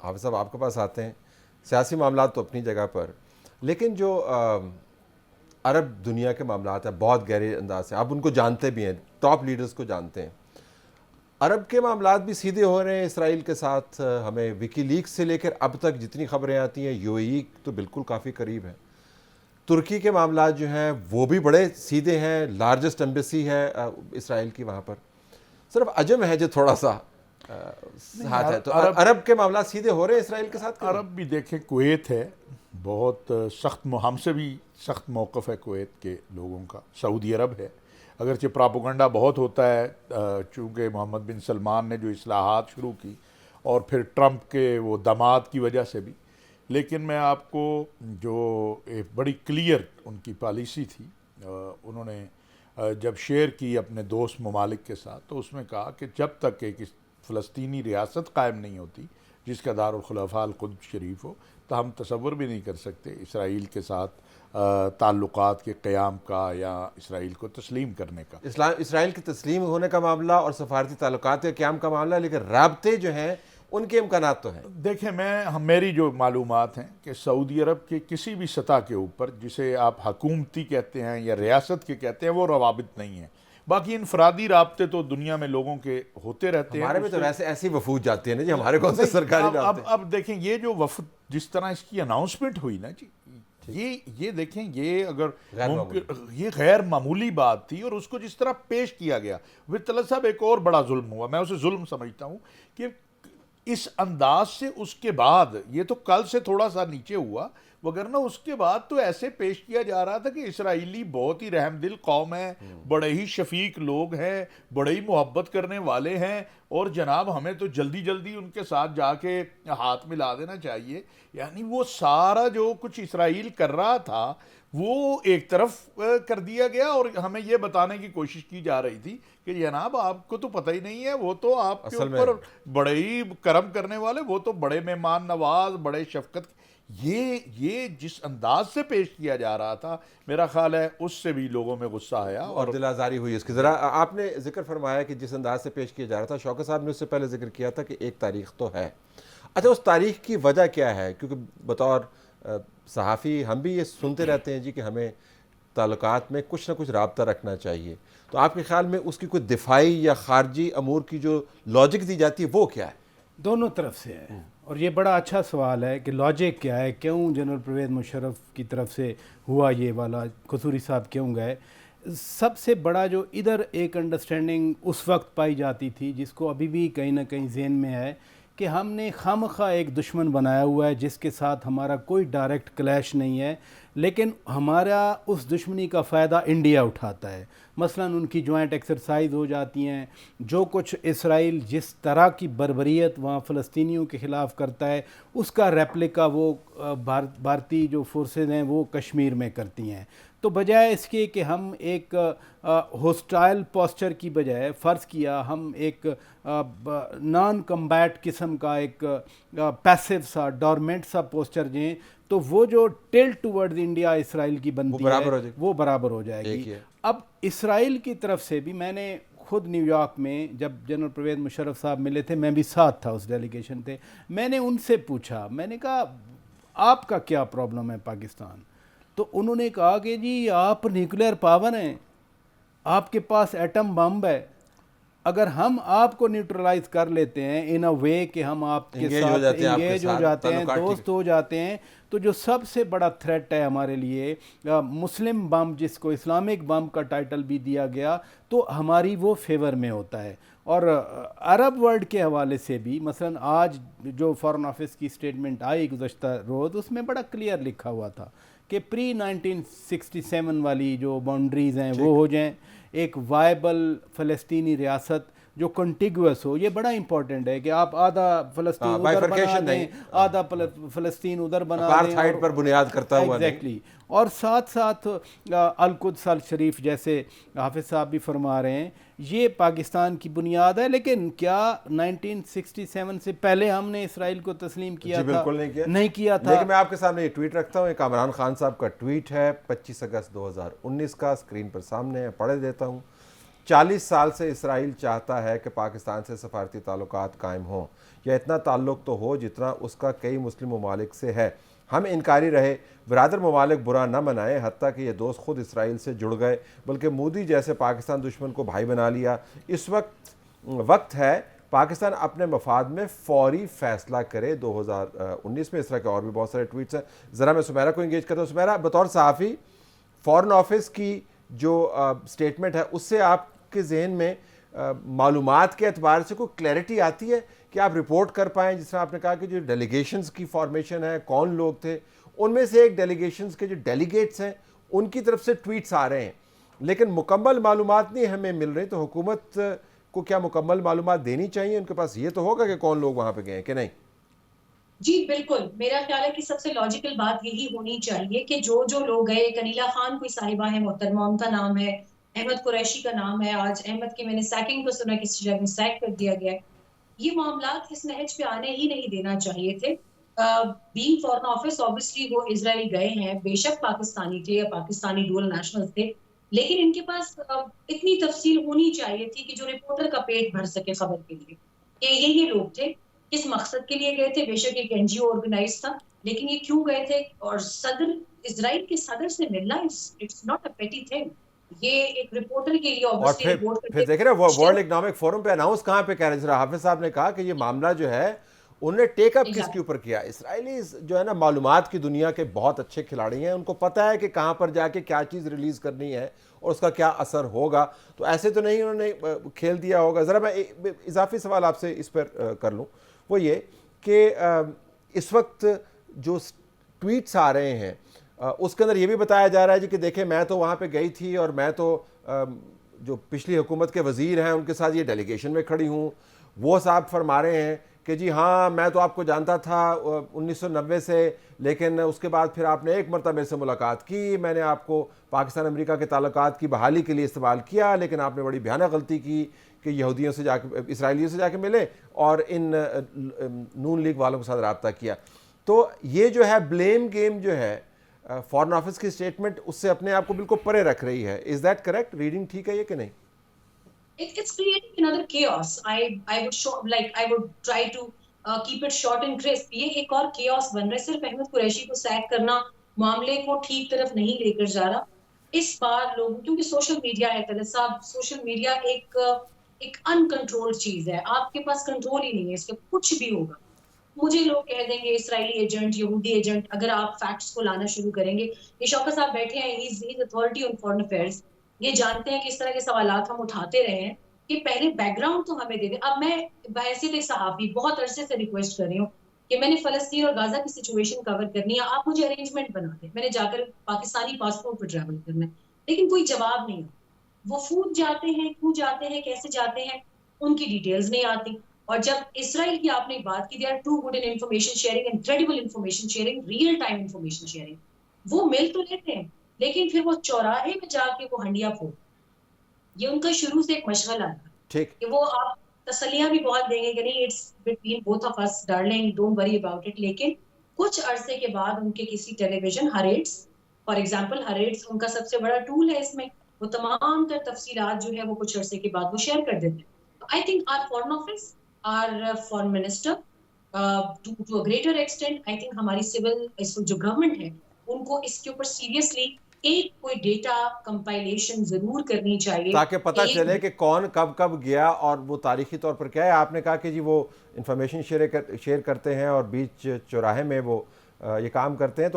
حافظ صاحب آپ کے پاس آتے ہیں. سیاسی معاملات تو اپنی جگہ پر، لیکن جو عرب دنیا کے معاملات ہیں بہت گہرے انداز سے، آپ ان کو جانتے بھی ہیں، ٹاپ لیڈرز کو جانتے ہیں. عرب کے معاملات بھی سیدھے ہو رہے ہیں اسرائیل کے ساتھ. ہمیں وکی لیکس سے لے کر اب تک جتنی خبریں آتی ہیں، یو اے ای تو بالکل کافی قریب ہے. ترکی کے معاملات جو ہیں وہ بھی بڑے سیدھے ہیں، لارجسٹ ایمبیسی ہے اسرائیل کی وہاں پر. صرف عجم ہے جو تھوڑا سا ہاتھ ہے. تو عرب کے معاملات سیدھے ہو رہے ہیں اسرائیل کے ساتھ. عرب بھی دیکھیں، کویت ہے بہت سخت، ہم سے بھی سخت موقف ہے کویت کے لوگوں کا. سعودی عرب ہے، اگرچہ پراپوگنڈا بہت ہوتا ہے چونکہ محمد بن سلمان نے جو اصلاحات شروع کی اور پھر ٹرمپ کے وہ دماد کی وجہ سے بھی. لیکن میں آپ کو جو ایک بڑی کلیئر ان کی پالیسی تھی، انہوں نے جب شیئر کی اپنے دوست ممالک کے ساتھ، تو اس میں کہا کہ جب تک ایک فلسطینی ریاست قائم نہیں ہوتی جس کا دارالخلفاء القدس شریف ہو، تو ہم تصور بھی نہیں کر سکتے اسرائیل کے ساتھ تعلقات کے قیام کا یا اسرائیل کو تسلیم کرنے کا. اسرائیل کے تسلیم ہونے کا معاملہ اور سفارتی تعلقات کے قیام کا معاملہ، لیکن رابطے جو ہیں ان کے امکانات تو ہیں. دیکھیں، میری جو معلومات ہیں کہ سعودی عرب کے کسی بھی سطح کے اوپر، جسے آپ حکومتی کہتے ہیں یا ریاست کے کہتے ہیں، وہ روابط نہیں ہیں. باقی انفرادی رابطے تو دنیا میں لوگوں کے ہوتے رہتے ہیں. ہمارے میں تو ویسے ایسی وفود جاتی ہیں نا جی، ہمارے کون سے سرکاری رابطے. اب دیکھیں یہ جو وفد جس طرح اس کی اناؤنسمنٹ ہوئی نا جی، یہ دیکھیں، یہ اگر یہ غیر معمولی بات تھی، اور اس کو جس طرح پیش کیا گیا. طلعت صاحب، ایک اور بڑا ظلم ہوا، میں اسے ظلم سمجھتا ہوں، کہ اس انداز سے اس کے بعد، یہ تو کل سے تھوڑا سا نیچے ہوا، وگرنہ اس کے بعد تو ایسے پیش کیا جا رہا تھا کہ اسرائیلی بہت ہی رحم دل قوم ہے، بڑے ہی شفیق لوگ ہیں، بڑے ہی محبت کرنے والے ہیں، اور جناب ہمیں تو جلدی جلدی ان کے ساتھ جا کے ہاتھ ملا دینا چاہیے. یعنی وہ سارا جو کچھ اسرائیل کر رہا تھا وہ ایک طرف کر دیا گیا، اور ہمیں یہ بتانے کی کوشش کی جا رہی تھی کہ جناب آپ کو تو پتہ ہی نہیں ہے، وہ تو آپ کے اوپر بڑے ہی کرم کرنے والے، وہ تو بڑے مہمان نواز، بڑے شفقت. یہ جس انداز سے پیش کیا جا رہا تھا، میرا خیال ہے اس سے بھی لوگوں میں غصہ آیا اور دل آزاری ہوئی اس کی. ذرا آپ نے ذکر فرمایا کہ جس انداز سے پیش کیا جا رہا تھا، شوکت صاحب نے اس سے پہلے ذکر کیا تھا کہ ایک تاریخ تو ہے. اچھا، اس تاریخ کی وجہ کیا ہے؟ کیونکہ بطور صحافی ہم بھی یہ سنتے رہتے ہیں جی کہ ہمیں تعلقات میں کچھ نہ کچھ رابطہ رکھنا چاہیے. تو آپ کے خیال میں اس کی کوئی دفاعی یا خارجی امور کی جو لاجک دی جاتی ہے وہ کیا ہے؟ دونوں طرف سے ہے، اور یہ بڑا اچھا سوال ہے کہ لاجک کیا ہے، کیوں جنرل پرویز مشرف کی طرف سے ہوا یہ والا، قصوری صاحب کیوں گئے. سب سے بڑا جو ادھر ایک انڈرسٹینڈنگ اس وقت پائی جاتی تھی، جس کو ابھی بھی کہیں نہ کہیں ذہن میں ہے، کہ ہم نے خامخواہ ایک دشمن بنایا ہوا ہے جس کے ساتھ ہمارا کوئی ڈائریکٹ کلیش نہیں ہے، لیکن ہمارا اس دشمنی کا فائدہ انڈیا اٹھاتا ہے. مثلا ان کی جوائنٹ ایکسرسائز ہو جاتی ہیں، جو کچھ اسرائیل جس طرح کی بربریت وہاں فلسطینیوں کے خلاف کرتا ہے، اس کا ریپلیکا وہ بھارتی جو فورسز ہیں وہ کشمیر میں کرتی ہیں. تو بجائے اس کے کہ ہم ایک ہوسٹائل پوسچر کی بجائے فرض کیا ہم ایک نان کمبیٹ قسم کا ایک پیسو سا ڈورمنٹ سا پوسچر دیں، تو وہ جو ٹلٹ ٹورڈز انڈیا اسرائیل کی بنتی ہے وہ برابر ہو جائے گی. اب اسرائیل کی طرف سے بھی، میں نے خود نیو یارک میں جب جنرل پرویز مشرف صاحب ملے تھے، میں بھی ساتھ تھا، اس ڈیلیگیشن تھے، میں نے ان سے پوچھا، میں نے کہا آپ کا کیا پرابلم ہے پاکستان؟ تو انہوں نے کہا کہ جی آپ نیوکلیئر پاور ہیں، آپ کے پاس ایٹم بم ہے، اگر ہم آپ کو نیوٹرلائز کر لیتے ہیں ان اے وے کہ ہم آپ کے ساتھ انگیج ہو جاتے ہیں، دوست ہو جاتے ہیں، تو جو سب سے بڑا تھریٹ ہے ہمارے لیے مسلم بم، جس کو اسلامک بم کا ٹائٹل بھی دیا گیا، تو ہماری وہ فیور میں ہوتا ہے. اور عرب ورلڈ کے حوالے سے بھی مثلا آج جو فارن آفس کی اسٹیٹمنٹ آئی گزشتہ روز، اس میں بڑا کلیئر لکھا ہوا تھا کہ پری 1967 والی جو باؤنڈریز ہیں وہ ہو جائیں، ایک وائبل فلسطینی ریاست جو کنٹیگوس ہو. یہ بڑا امپورٹنٹ ہے کہ آپ آدھا فلسطین ادھر بنا دیں، آدھا فلسطین ادھر بنا دیں، اپارتھائڈ پر بنیاد کرتا ہوا. ایگزیکٹلی. اور ساتھ ساتھ القدس الشریف جیسے حافظ صاحب بھی فرما رہے ہیں، یہ پاکستان کی بنیاد ہے. لیکن کیا 1967 سے پہلے ہم نے اسرائیل کو تسلیم کیا تھا؟ بالکل نہیں کیا تھا. لیکن میں آپ کے سامنے یہ ٹویٹ رکھتا ہوں، ایک عمران خان صاحب کا ٹویٹ ہے 25 اگست 2019 کا، اسکرین پر سامنے ہے، پڑھ دیتا ہوں. 40 سال سے اسرائیل چاہتا ہے کہ پاکستان سے سفارتی تعلقات قائم ہوں یا اتنا تعلق تو ہو جتنا اس کا کئی مسلم ممالک سے ہے. ہم انکاری رہے, برادر ممالک برا نہ منائے, حتیٰ کہ یہ دوست خود اسرائیل سے جڑ گئے, بلکہ مودی جیسے پاکستان دشمن کو بھائی بنا لیا. اس وقت ہے پاکستان اپنے مفاد میں فوری فیصلہ کرے. 2019 میں اس طرح کے اور بھی بہت سارے ٹویٹس ہیں. ذرا میں سمیرہ کو انگیج کرتا ہوں. سمیرہ, بطور صحافی فارن آفس کی جو سٹیٹمنٹ ہے اس سے آپ کے ذہن میں معلومات کے اعتبار سے کوئی کلیئرٹی آتی ہے کہ آپ رپورٹ کر پائیں؟ جس طرح آپ نے کہا کہ جو ڈیلیگیشنز کی فارمیشن ہے, کون لوگ تھے, ان میں سے ایک ڈیلیگیشنز کے جو ڈیلیگیٹس ہیں ان کی طرف سے ٹویٹس آ رہے ہیں, لیکن مکمل معلومات نہیں ہمیں مل رہی. تو حکومت کو کیا مکمل معلومات دینی چاہیے؟ ان کے پاس یہ تو ہوگا کہ کون لوگ وہاں پہ گئے ہیں کہ نہیں؟ جی بالکل, میرا خیال ہے کہ سب سے لاجیکل بات یہی ہونی چاہیے کہ جو لوگ گئے, کنیلا خان کوئی صاحبہ ہے محترمہ, ان کا نام ہے, احمد قریشی کا نام ہے, آج احمد کی میں نے سیکنگ کو سنا کسی جگہ میں سیک کر دیا گیا ہے. یہ معاملات اس نہج پہ آنے ہی نہیں دینا چاہیے تھے. بینگ فارن آفس obviously وہ اسرائیل گئے ہیں, بے شک پاکستانی تھے یا پاکستانی ڈول نیشنل تھے, لیکن ان کے پاس اتنی تفصیل ہونی چاہیے تھی کہ جو رپورٹر کا پیٹ بھر سکے خبر کے لیے کہ یہ لوگ تھے, کس مقصد کے لیے گئے تھے. بے شک ایک NGO آرگنائز تھا, لیکن یہ کیوں گئے تھے؟ اور اسرائیل کے صدر سے ملنا اٹس ناٹ اے پیٹی تھنگ. یہ ایک رپورٹر کے لیے اور پھر دیکھیں نا ورلڈ اکنامک فورم پہ اناؤنس کہاں پہ کہہ رہے ہیں, جس حافظ صاحب نے کہا کہ یہ معاملہ جو ہے انہوں نے ٹیک اپ کس کے اوپر کیا. اسرائیلی جو ہے نا معلومات کی دنیا کے بہت اچھے کھلاڑی ہیں, ان کو پتہ ہے کہ کہاں پر جا کے کیا چیز ریلیز کرنی ہے اور اس کا کیا اثر ہوگا. تو ایسے تو نہیں انہوں نے کھیل دیا ہوگا. ذرا میں اضافی سوال آپ سے اس پر کر لوں, وہ یہ کہ اس وقت جو ٹویٹس آ رہے ہیں اس کے اندر یہ بھی بتایا جا رہا ہے جی کہ دیکھیں میں تو وہاں پہ گئی تھی اور میں تو جو پچھلی حکومت کے وزیر ہیں ان کے ساتھ یہ ڈیلیگیشن میں کھڑی ہوں. وہ صاحب فرما رہے ہیں کہ جی ہاں میں تو آپ کو جانتا تھا 1990 سے, لیکن اس کے بعد پھر آپ نے ایک مرتبہ میرے سے ملاقات کی, میں نے آپ کو پاکستان امریکہ کے تعلقات کی بحالی کے لیے استعمال کیا, لیکن آپ نے بڑی بھیانک غلطی کی کہ یہودیوں سے جا کے اسرائیلیوں سے جا کے ملے اور ان نون لیگ والوں کے ساتھ رابطہ کیا. تو یہ جو ہے بلیم گیم جو ہے فارن آفس کی سٹیٹمنٹ اس سے اپنے آپ کو بالکل پرے رکھ رہی ہے. Is that correct reading? ٹھیک ہے یہ کہ نہیں؟ It's creating another chaos. I would try to keep it short and crisp. یہ ایک اور chaos بن رہا ہے. صرف احمد قریشی کو سیک کرنا معاملے کو ٹھیک طرف نہیں لے کر جا رہا. اس بار لوگ, کیونکہ سوشل میڈیا ہے طلعت صاحب, سوشل میڈیا ایک انکنٹرول چیز ہے, آپ کے پاس کنٹرول ہی نہیں ہے اس کا, کچھ بھی ہوگا. مجھے لوگ کہہ دیں گے اسرائیلی ایجنٹ, یہودی ایجنٹ, اگر آپ فیکٹس کو لانا شروع کریں گے. یہ شوکت صاحب بیٹھے ہیں, he is authority on foreign affairs, یہ جانتے ہیں کہ اس طرح کے سوالات ہم اٹھاتے رہے ہیں کہ پہلے بیک گراؤنڈ تو ہمیں دے دیں. اب میں بحیثیت ایک صحافی بہت عرصے سے ریکویسٹ کر رہی ہوں کہ میں نے فلسطین اور غزہ کی سچویشن کور کرنی ہے, آپ مجھے ارینجمنٹ بنا دیں. میں نے جا کر پاکستانی پاسپورٹ پہ ٹریول کرنا ہے, لیکن کوئی جواب نہیں. وہ فوڈ جاتے ہیں, کیوں جاتے ہیں, کیسے جاتے ہیں, ان کی ڈیٹیلز نہیں آتی. اور جب اسرائیل کی آپ نے بات کی, they are too good in information sharing, incredible information sharing, real time information sharing. وہ مل تو لیتے ہیں, لیکن پھر وہ چوراہے میں جا کے وہ ہنڈیا پھوڑ, یہ ان کا شروع سے ایک مشغلہ ہے کہ وہ آپ تسلیاں بھی بہت دیں گے کہ نہیں it's between both of us darling, don't worry about it. لیکن کچھ عرصے کے بعد ان کے کسی ٹیلی ویژن, ہریٹس فار ایگزامپل, ہریٹس ان کا سب سے بڑا ٹول ہے اس میں, وہ تمام تر تفصیلات جو ہے وہ کچھ عرصے کے بعد وہ شیئر کر دیتے ہیں. I think our foreign office, our foreign minister to a greater extent, I think ہماری سول جو گورنمنٹ ہے ان کو اس کے اوپر سیریسلی ایک کوئی ڈیٹا کمپائلیشن ضرور کرنی چاہیے تاکہ پتہ چلے کہ کون کب کب گیا اور وہ تاریخی طور پر کیا ہے. آپ نے کہا کہ جی وہ انفارمیشن شیئر کرتے ہیں اور بیچ چوراہے میں وہ یہ کام کرتے ہیں. تو